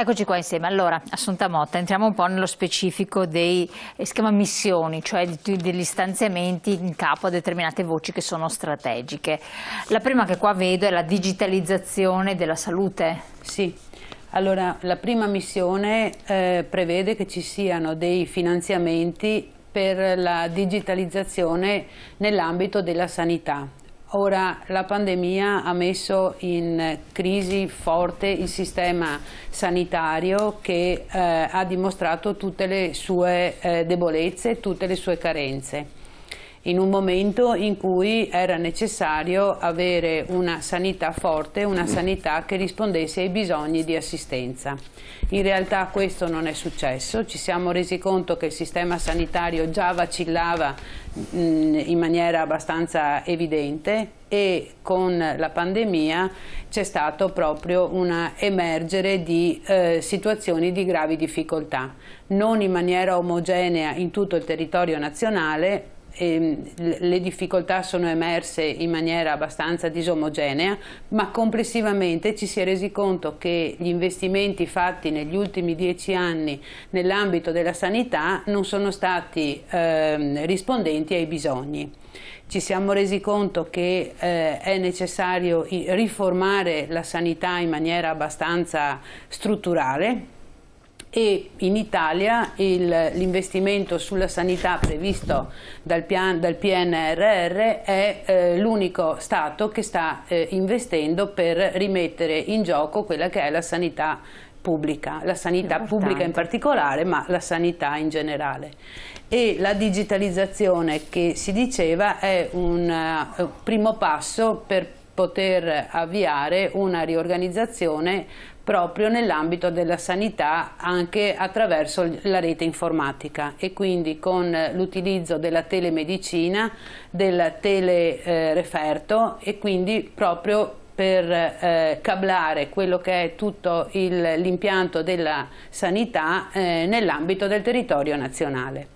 Eccoci qua insieme. Allora, Assunta Motta, entriamo un po' nello specifico dei schema missioni, cioè degli stanziamenti in capo a determinate voci che sono strategiche. La prima che qua vedo è la digitalizzazione della salute. Sì. Allora, la prima missione prevede che ci siano dei finanziamenti per la digitalizzazione nell'ambito della sanità. Ora, la pandemia ha messo in crisi forte il sistema sanitario che ha dimostrato tutte le sue debolezze, tutte le sue carenze. In un momento in cui era necessario avere una sanità forte, una sanità che rispondesse ai bisogni di assistenza. In realtà questo non è successo, ci siamo resi conto che il sistema sanitario già vacillava in maniera abbastanza evidente e con la pandemia c'è stato proprio un emergere di situazioni di gravi difficoltà, non in maniera omogenea in tutto il territorio nazionale. Le difficoltà sono emerse in maniera abbastanza disomogenea, ma complessivamente ci si è resi conto che gli investimenti fatti negli ultimi 10 anni nell'ambito della sanità non sono stati rispondenti ai bisogni. Ci siamo resi conto che è necessario riformare la sanità in maniera abbastanza strutturale, e in Italia l'investimento sulla sanità previsto dal PNRR è l'unico Stato che sta investendo per rimettere in gioco quella che è la sanità pubblica in particolare, ma la sanità in generale. E la digitalizzazione che si diceva è un primo passo per poter avviare una riorganizzazione proprio nell'ambito della sanità anche attraverso la rete informatica e quindi con l'utilizzo della telemedicina, del telereferto e quindi proprio per cablare quello che è tutto l'impianto della sanità nell'ambito del territorio nazionale.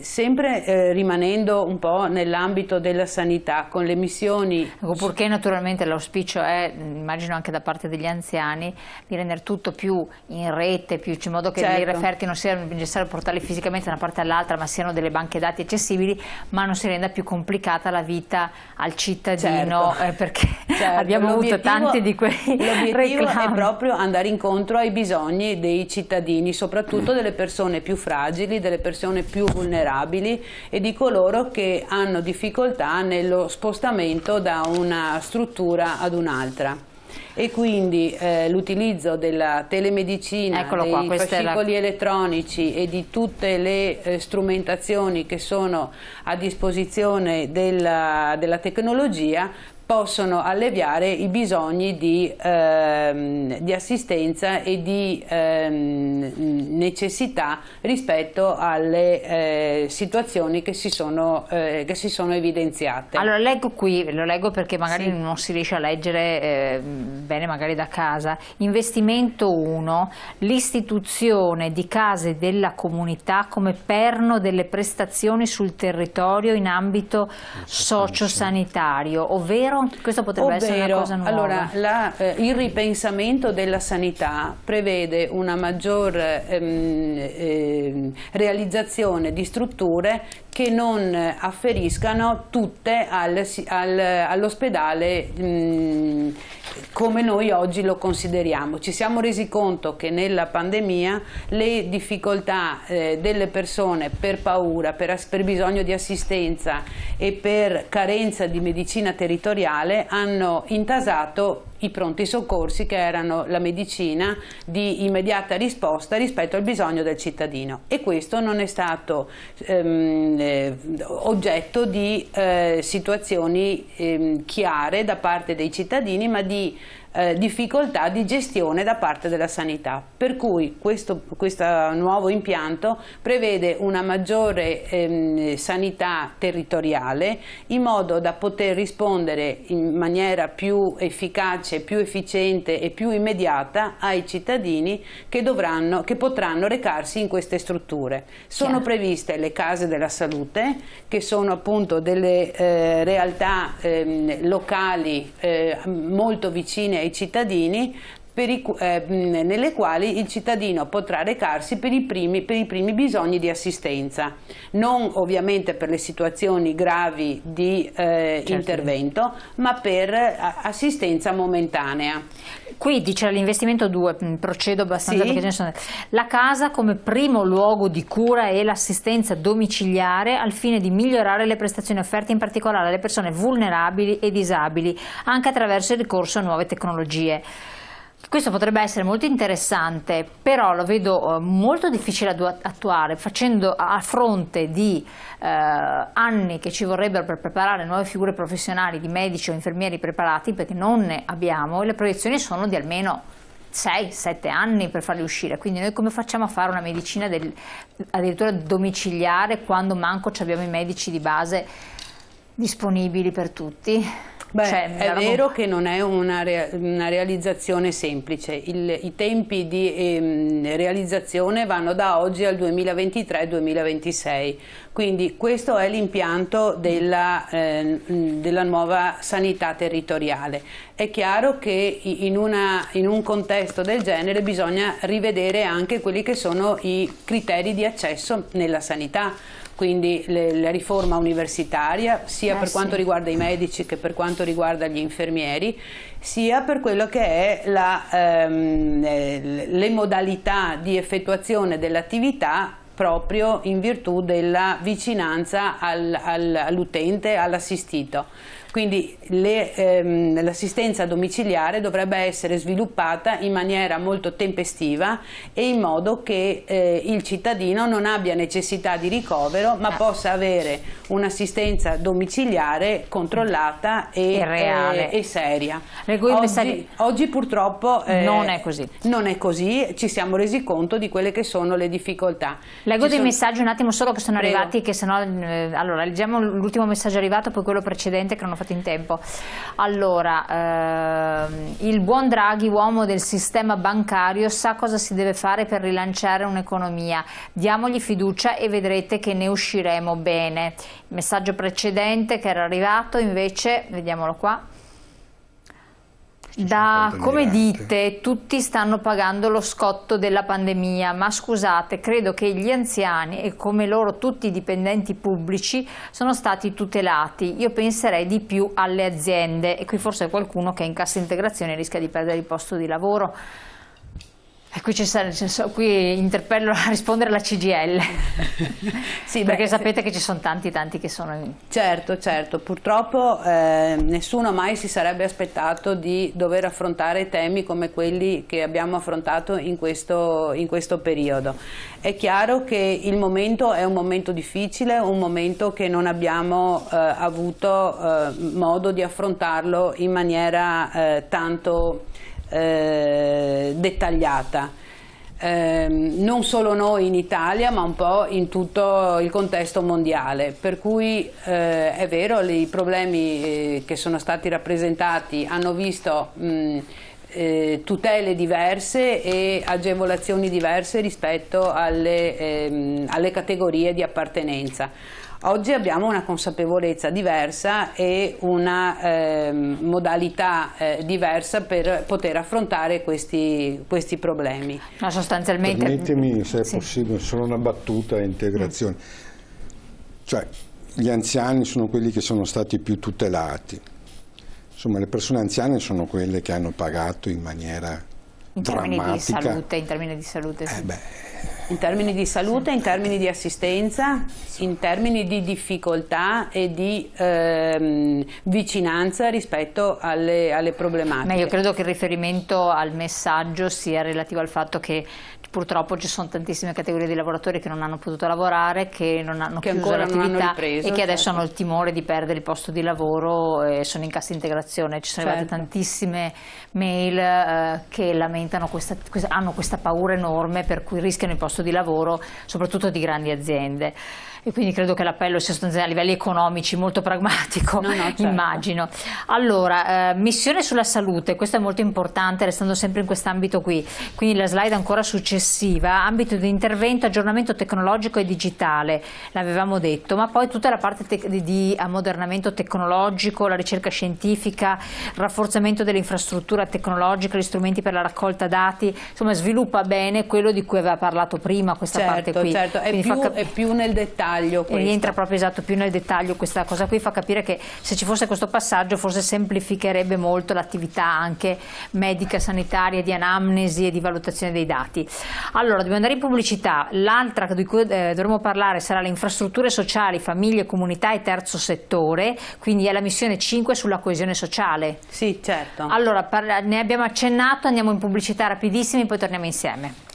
Sempre rimanendo un po' nell'ambito della sanità con le missioni, purché naturalmente l'auspicio è, immagino anche da parte degli anziani, di rendere tutto più in rete, in modo che i referti non sia necessario portarli fisicamente da una parte all'altra, ma siano delle banche dati accessibili, ma non si renda più complicata la vita al cittadino, perché abbiamo avuto tanti di quei reclami. L'obiettivo è proprio andare incontro ai bisogni dei cittadini, soprattutto delle persone più fragili, delle persone più vulnerabili e di coloro che hanno difficoltà nello spostamento da una struttura ad un'altra. E quindi l'utilizzo della telemedicina, dei fascicoli elettronici e di tutte le strumentazioni che sono a disposizione della tecnologia possono alleviare i bisogni di assistenza e di necessità rispetto alle situazioni che si sono evidenziate. Allora leggo qui, lo leggo perché magari non si riesce a leggere bene magari da casa. Investimento 1, l'istituzione di case della comunità come perno delle prestazioni sul territorio in ambito sociosanitario, ovvero questo potrebbe essere una cosa nuova. Allora, il ripensamento della sanità prevede una maggior realizzazione di strutture che non afferiscano tutte all'ospedale come noi oggi lo consideriamo. Ci siamo resi conto che nella pandemia le difficoltà delle persone per paura, per bisogno di assistenza e per carenza di medicina territoriale hanno intasato i pronti soccorsi, che erano la medicina di immediata risposta rispetto al bisogno del cittadino, e questo non è stato oggetto di situazioni chiare da parte dei cittadini, ma di difficoltà di gestione da parte della sanità, per cui questo nuovo impianto prevede una maggiore sanità territoriale in modo da poter rispondere in maniera più efficace, più efficiente e più immediata ai cittadini che potranno recarsi in queste strutture. Sono previste le case della salute, che sono appunto delle realtà locali molto vicine ai cittadini, nelle quali il cittadino potrà recarsi per i primi bisogni di assistenza, non ovviamente per le situazioni gravi di intervento, ma per assistenza momentanea. Qui dice l'investimento 2, procedo abbastanza perché ce ne sono. La casa come primo luogo di cura e l'assistenza domiciliare al fine di migliorare le prestazioni offerte in particolare alle persone vulnerabili e disabili, anche attraverso il ricorso a nuove tecnologie. Questo potrebbe essere molto interessante, però lo vedo molto difficile da attuare, facendo a fronte di anni che ci vorrebbero per preparare nuove figure professionali di medici o infermieri preparati, perché non ne abbiamo, e le proiezioni sono di almeno 6-7 anni per farli uscire. Quindi noi come facciamo a fare una medicina addirittura domiciliare quando manco abbiamo i medici di base disponibili per tutti? Beh, è vero che non è una realizzazione semplice, i tempi di realizzazione vanno da oggi al 2023-2026, quindi questo è l'impianto della nuova sanità territoriale. È chiaro che in un contesto del genere bisogna rivedere anche quelli che sono i criteri di accesso nella sanità. Quindi la riforma universitaria, sia per quanto riguarda i medici che per quanto riguarda gli infermieri, sia per quello che è le modalità di effettuazione dell'attività proprio in virtù della vicinanza all'utente, all'assistito. Quindi l'assistenza domiciliare dovrebbe essere sviluppata in maniera molto tempestiva e in modo che il cittadino non abbia necessità di ricovero, ma possa avere un'assistenza domiciliare controllata e reale e seria. Oggi purtroppo non è così. Non è così, ci siamo resi conto di quelle che sono le difficoltà. Leggo dei messaggi un attimo solo che sono arrivati, che sennò allora leggiamo l'ultimo messaggio arrivato, poi quello precedente che non ho fatto in tempo. Allora, il buon Draghi, uomo del sistema bancario, sa cosa si deve fare per rilanciare un'economia. Diamogli fiducia e vedrete che ne usciremo bene. Il messaggio precedente che era arrivato invece, vediamolo qua. Come dite, tutti stanno pagando lo scotto della pandemia, ma scusate, credo che gli anziani e come loro tutti i dipendenti pubblici sono stati tutelati. Io penserei di più alle aziende, e qui forse qualcuno che è in cassa integrazione rischia di perdere il posto di lavoro. E qui interpello a rispondere alla CGIL, sì, perché sapete che ci sono tanti che sono in... Certo, purtroppo nessuno mai si sarebbe aspettato di dover affrontare temi come quelli che abbiamo affrontato in questo periodo. È chiaro che il momento è un momento difficile, un momento che non abbiamo avuto modo di affrontarlo in maniera tanto dettagliata, non solo noi in Italia ma un po' in tutto il contesto mondiale, per cui è vero, i problemi che sono stati rappresentati hanno visto tutele diverse e agevolazioni diverse rispetto alle categorie di appartenenza. Oggi abbiamo una consapevolezza diversa e una modalità diversa per poter affrontare questi problemi. Ma sostanzialmente... Permettimi, se è possibile, solo una battuta a integrazione. Cioè, gli anziani sono quelli che sono stati più tutelati. Insomma, le persone anziane sono quelle che hanno pagato in maniera drammatica. In termini di salute, sì. In termini di salute, in termini di assistenza, in termini di difficoltà e di vicinanza rispetto alle problematiche. Ma io credo che il riferimento al messaggio sia relativo al fatto che purtroppo ci sono tantissime categorie di lavoratori che non hanno potuto lavorare, che non hanno chiuso l'attività e che adesso hanno il timore di perdere il posto di lavoro e sono in cassa integrazione. Ci sono arrivate tantissime mail che lamentano hanno questa paura enorme per cui rischiano il posto di lavoro, soprattutto di grandi aziende. E quindi credo che l'appello sia sostanzialmente a livelli economici molto pragmatico, immagino. Allora, missione sulla salute, questo è molto importante, restando sempre in quest'ambito qui. Quindi la slide ancora successiva progressiva, ambito di intervento, aggiornamento tecnologico e digitale, l'avevamo detto, ma poi tutta la parte di ammodernamento tecnologico, la ricerca scientifica, rafforzamento dell'infrastruttura tecnologica, gli strumenti per la raccolta dati, insomma sviluppa bene quello di cui aveva parlato prima, questa parte qui. Certo, è più nel dettaglio. Rientra proprio più nel dettaglio questa cosa qui, fa capire che se ci fosse questo passaggio forse semplificherebbe molto l'attività anche medica, sanitaria, di anamnesi e di valutazione dei dati. Allora, dobbiamo andare in pubblicità. L'altra di cui dovremo parlare sarà le infrastrutture sociali, famiglie, comunità e terzo settore, quindi è la missione 5 sulla coesione sociale. Sì, certo. Allora, ne abbiamo accennato, andiamo in pubblicità rapidissimi, poi torniamo insieme.